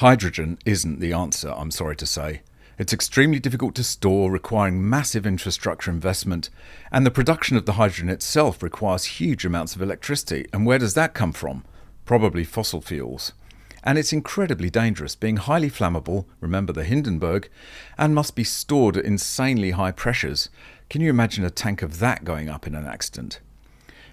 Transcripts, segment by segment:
Hydrogen isn't the answer, I'm sorry to say. It's extremely difficult to store, requiring massive infrastructure investment, and the production of the hydrogen itself requires huge amounts of electricity. And where does that come from? Probably fossil fuels. And it's incredibly dangerous, being highly flammable, remember the Hindenburg, and must be stored at insanely high pressures. Can you imagine a tank of that going up in an accident?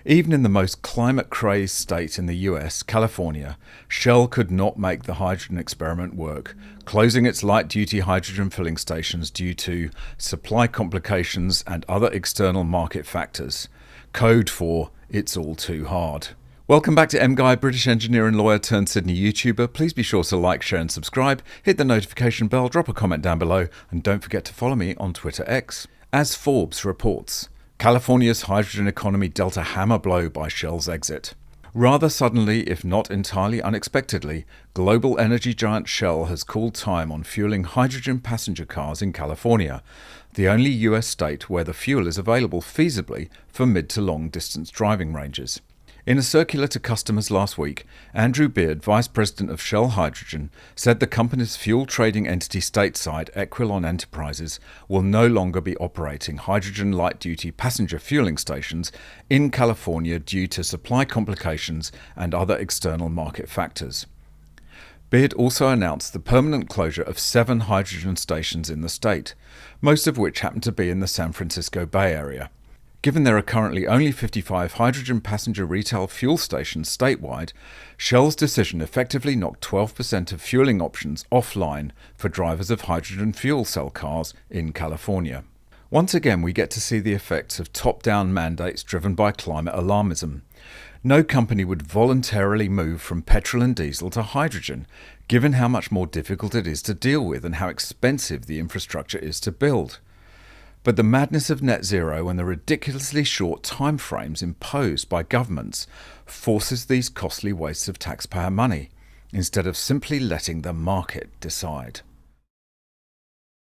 Even in the most climate-crazed state in the US, California, Shell could not make the hydrogen experiment work, closing its light-duty hydrogen filling stations due to supply complications and other external market factors. Code for "it's all too hard." Welcome back to MGUY, British engineer and lawyer turned Sydney YouTuber. Please be sure to like, share and subscribe, hit the notification bell, drop a comment down below, and don't forget to follow me on Twitter X. As Forbes reports, California's hydrogen economy dealt a hammer blow by Shell's exit. Rather suddenly, if not entirely unexpectedly, global energy giant Shell has called time on fueling hydrogen passenger cars in California, the only US state where the fuel is available feasibly for mid to long distance driving ranges. In a circular to customers last week, Andrew Beard, Vice President of Shell Hydrogen, said the company's fuel trading entity stateside, Equilon Enterprises, will no longer be operating hydrogen light-duty passenger fueling stations in California due to supply complications and other external market factors. Beard also announced the permanent closure of 7 hydrogen stations in the state, most of which happen to be in the San Francisco Bay Area. Given there are currently only 55 hydrogen passenger retail fuel stations statewide, Shell's decision effectively knocked 12% of fueling options offline for drivers of hydrogen fuel cell cars in California. Once again, we get to see the effects of top-down mandates driven by climate alarmism. No company would voluntarily move from petrol and diesel to hydrogen, given how much more difficult it is to deal with and how expensive the infrastructure is to build. But the madness of net zero and the ridiculously short timeframes imposed by governments forces these costly wastes of taxpayer money, instead of simply letting the market decide.